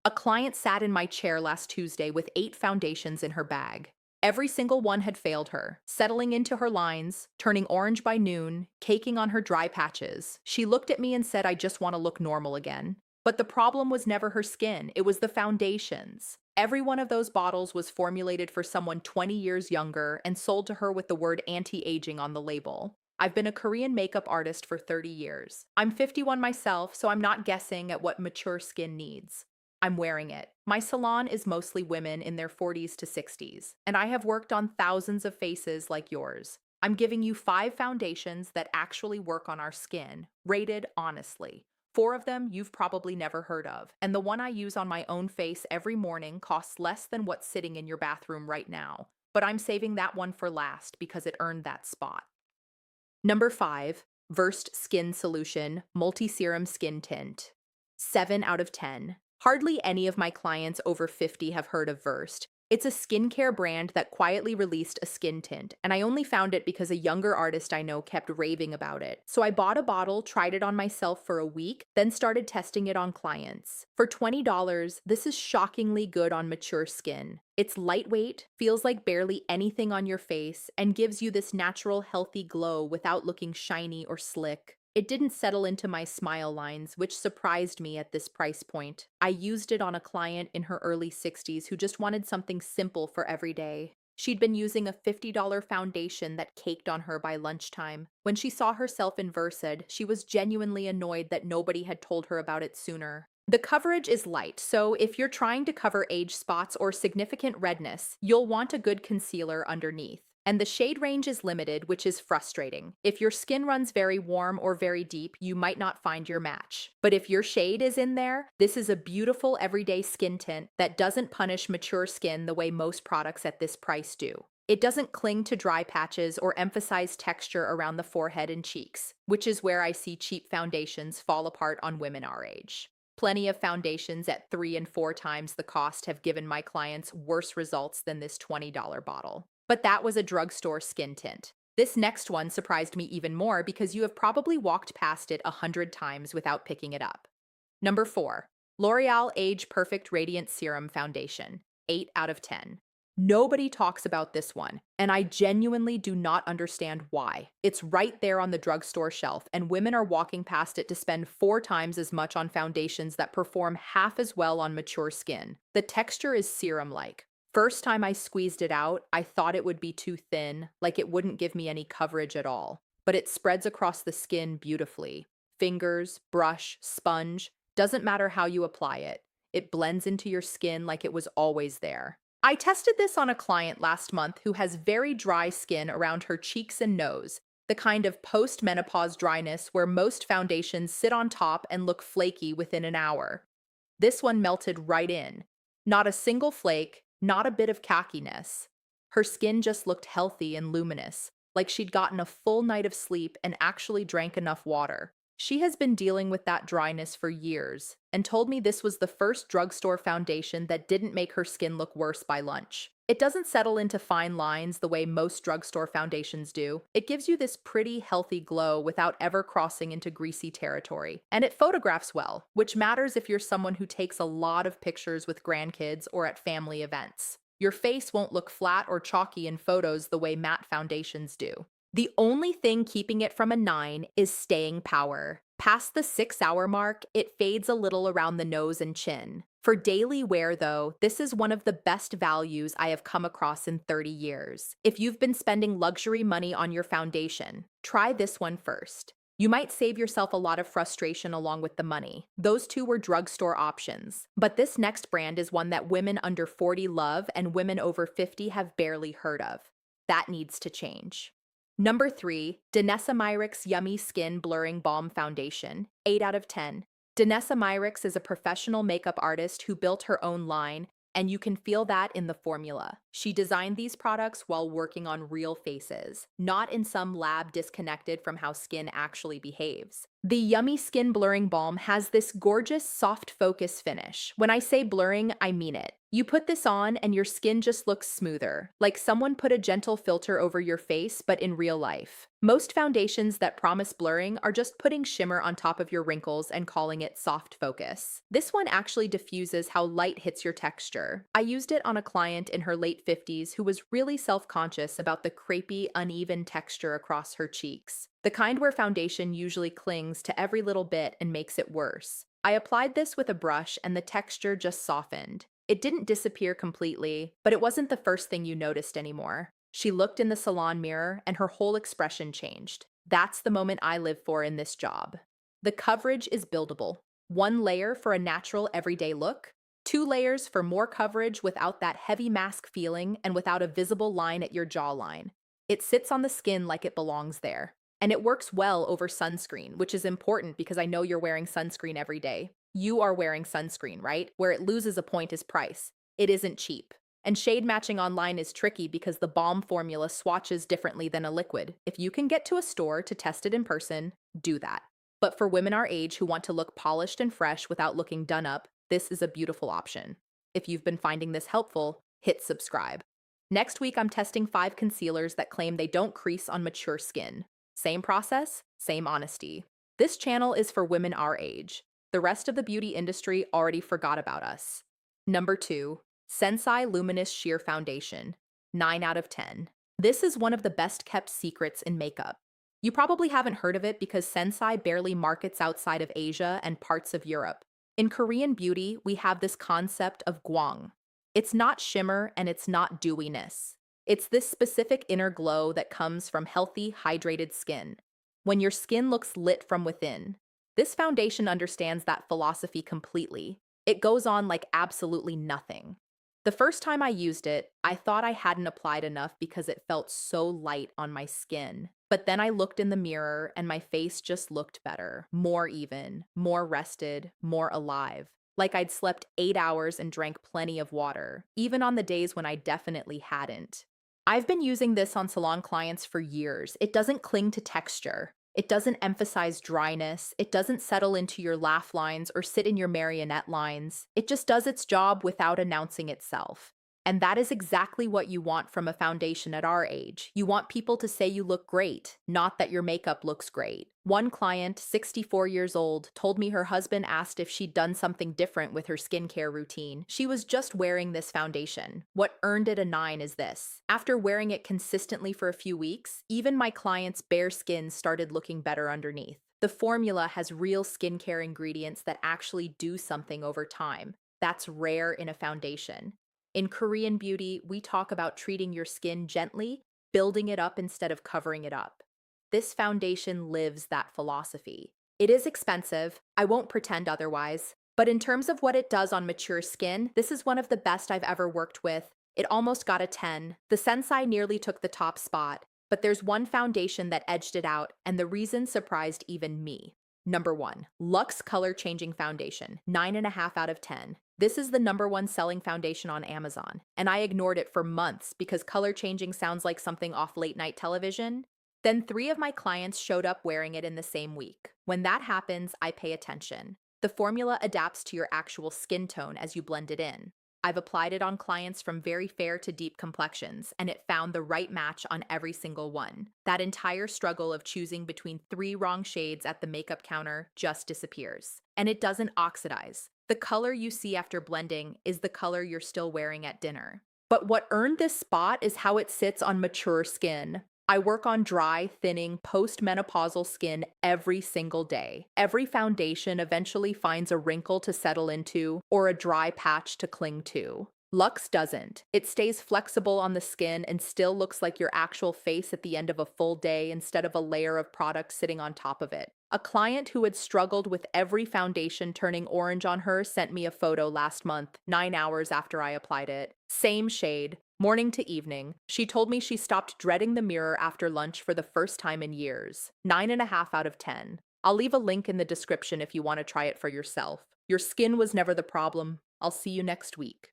A client sat in my chair last Tuesday with 8 foundations in her bag. Every single one had failed her, settling into her lines, turning orange by noon, caking on her dry patches. She looked at me and said, I just want to look normal again. But the problem was never her skin, it was the foundations. Every one of those bottles was formulated for someone 20 years younger and sold to her with the word anti-aging on the label. I've been a Korean makeup artist for 30 years. I'm 51 myself, so I'm not guessing at what mature skin needs. I'm wearing it. My salon is mostly women in their 40s to 60s, and I have worked on thousands of faces like yours. I'm giving you 5 foundations that actually work on our skin, rated honestly. 4 of them you've probably never heard of, and the one I use on my own face every morning costs less than what's sitting in your bathroom right now. But I'm saving that one for last because it earned that spot. Number 5, Versed Skin Solution Multi-Serum Skin Tint. 7 out of 10. Hardly any of my clients over 50 have heard of Versed. It's a skincare brand that quietly released a skin tint, and I only found it because a younger artist I know kept raving about it. So I bought a bottle, tried it on myself for a week, then started testing it on clients. For $20, this is shockingly good on mature skin. It's lightweight, feels like barely anything on your face, and gives you this natural, healthy glow without looking shiny or slick. It didn't settle into my smile lines, which surprised me at this price point. I used it on a client in her early 60s who just wanted something simple for every day. She'd been using a $50 foundation that caked on her by lunchtime. When she saw herself in Versed, she was genuinely annoyed that nobody had told her about it sooner. The coverage is light, so if you're trying to cover age spots or significant redness, you'll want a good concealer underneath. And the shade range is limited, which is frustrating. If your skin runs very warm or very deep, you might not find your match. But if your shade is in there, this is a beautiful everyday skin tint that doesn't punish mature skin the way most products at this price do. It doesn't cling to dry patches or emphasize texture around the forehead and cheeks, which is where I see cheap foundations fall apart on women our age. Plenty of foundations at 3 and 4 times the cost have given my clients worse results than this $20 bottle. But that was a drugstore skin tint. This next one surprised me even more because you have probably walked past it 100 times without picking it up. Number 4, L'Oreal Age Perfect Radiant Serum Foundation, 8 out of 10. Nobody talks about this one, and I genuinely do not understand why. It's right there on the drugstore shelf, and women are walking past it to spend 4 times as much on foundations that perform half as well on mature skin. The texture is serum-like. First time I squeezed it out, I thought it would be too thin, like it wouldn't give me any coverage at all. But it spreads across the skin beautifully. Fingers, brush, sponge, doesn't matter how you apply it. It blends into your skin like it was always there. I tested this on a client last month who has very dry skin around her cheeks and nose, the kind of post-menopause dryness where most foundations sit on top and look flaky within an hour. This one melted right in. Not a single flake, not a bit of cackiness. Her skin just looked healthy and luminous, like she'd gotten a full night of sleep and actually drank enough water. She has been dealing with that dryness for years and told me this was the first drugstore foundation that didn't make her skin look worse by lunch. It doesn't settle into fine lines the way most drugstore foundations do. It gives you this pretty, healthy glow without ever crossing into greasy territory. And it photographs well, which matters if you're someone who takes a lot of pictures with grandkids or at family events. Your face won't look flat or chalky in photos the way matte foundations do. The only thing keeping it from a 9 is staying power. Past the 6-hour mark, it fades a little around the nose and chin. For daily wear, though, this is one of the best values I have come across in 30 years. If you've been spending luxury money on your foundation, try this one first. You might save yourself a lot of frustration along with the money. Those two were drugstore options. But this next brand is one that women under 40 love and women over 50 have barely heard of. That needs to change. Number 3, Niacinamide's Yummy Skin Blurring Balm Foundation, 8 out of 10. Niacinamide is a professional makeup artist who built her own line, and you can feel that in the formula. She designed these products while working on real faces, not in some lab disconnected from how skin actually behaves. The Yummy Skin Blurring Balm has this gorgeous soft focus finish. When I say blurring, I mean it. You put this on and your skin just looks smoother, like someone put a gentle filter over your face, but in real life. Most foundations that promise blurring are just putting shimmer on top of your wrinkles and calling it soft focus. This one actually diffuses how light hits your texture. I used it on a client in her late 50s who was really self-conscious about the crepey, uneven texture across her cheeks. The kind where foundation usually clings to every little bit and makes it worse. I applied this with a brush and the texture just softened. It didn't disappear completely, but it wasn't the first thing you noticed anymore. She looked in the salon mirror and her whole expression changed. That's the moment I live for in this job. The coverage is buildable. One layer for a natural everyday look, two layers for more coverage without that heavy mask feeling and without a visible line at your jawline. It sits on the skin like it belongs there. And it works well over sunscreen, which is important because I know you're wearing sunscreen every day. You are wearing sunscreen, right? Where it loses a point is price. It isn't cheap. And shade matching online is tricky because the balm formula swatches differently than a liquid. If you can get to a store to test it in person, do that. But for women our age who want to look polished and fresh without looking done up, this is a beautiful option. If you've been finding this helpful, hit subscribe. Next week, I'm testing 5 concealers that claim they don't crease on mature skin. Same process, same honesty. This channel is for women our age. The rest of the beauty industry already forgot about us. Number 2. Sensai Luminous Sheer Foundation. 9 out of 10. This is one of the best kept secrets in makeup. You probably haven't heard of it because Sensai barely markets outside of Asia and parts of Europe. In Korean beauty, we have this concept of gwang. It's not shimmer and it's not dewiness. It's this specific inner glow that comes from healthy, hydrated skin. When your skin looks lit from within. This foundation understands that philosophy completely. It goes on like absolutely nothing. The first time I used it, I thought I hadn't applied enough because it felt so light on my skin. But then I looked in the mirror and my face just looked better, more even, more rested, more alive. Like I'd slept 8 hours and drank plenty of water, even on the days when I definitely hadn't. I've been using this on salon clients for years. It doesn't cling to texture. It doesn't emphasize dryness. It doesn't settle into your laugh lines or sit in your marionette lines. It just does its job without announcing itself. And that is exactly what you want from a foundation at our age. You want people to say you look great, not that your makeup looks great. One client, 64 years old, told me her husband asked if she'd done something different with her skincare routine. She was just wearing this foundation. What earned it a 9 is this. After wearing it consistently for a few weeks, even my client's bare skin started looking better underneath. The formula has real skincare ingredients that actually do something over time. That's rare in a foundation. In Korean beauty, we talk about treating your skin gently, building it up instead of covering it up. This foundation lives that philosophy. It is expensive, I won't pretend otherwise, but in terms of what it does on mature skin, this is one of the best I've ever worked with. It almost got a 10. The Sensai nearly took the top spot, but there's one foundation that edged it out, and the reason surprised even me. Number 1. Luxe Color Changing Foundation, 9.5 out of 10. This is the #1 selling foundation on Amazon, and I ignored it for months because color changing sounds like something off late night television. Then 3 of my clients showed up wearing it in the same week. When that happens, I pay attention. The formula adapts to your actual skin tone as you blend it in. I've applied it on clients from very fair to deep complexions, and it found the right match on every single one. That entire struggle of choosing between 3 wrong shades at the makeup counter just disappears. And it doesn't oxidize. The color you see after blending is the color you're still wearing at dinner. But what earned this spot is how it sits on mature skin. I work on dry, thinning, postmenopausal skin every single day. Every foundation eventually finds a wrinkle to settle into or a dry patch to cling to. Luxe doesn't. It stays flexible on the skin and still looks like your actual face at the end of a full day instead of a layer of product sitting on top of it. A client who had struggled with every foundation turning orange on her sent me a photo last month, 9 hours after I applied it. Same shade, morning to evening. She told me she stopped dreading the mirror after lunch for the first time in years. 9.5 out of 10. I'll leave a link in the description if you want to try it for yourself. Your skin was never the problem. I'll see you next week.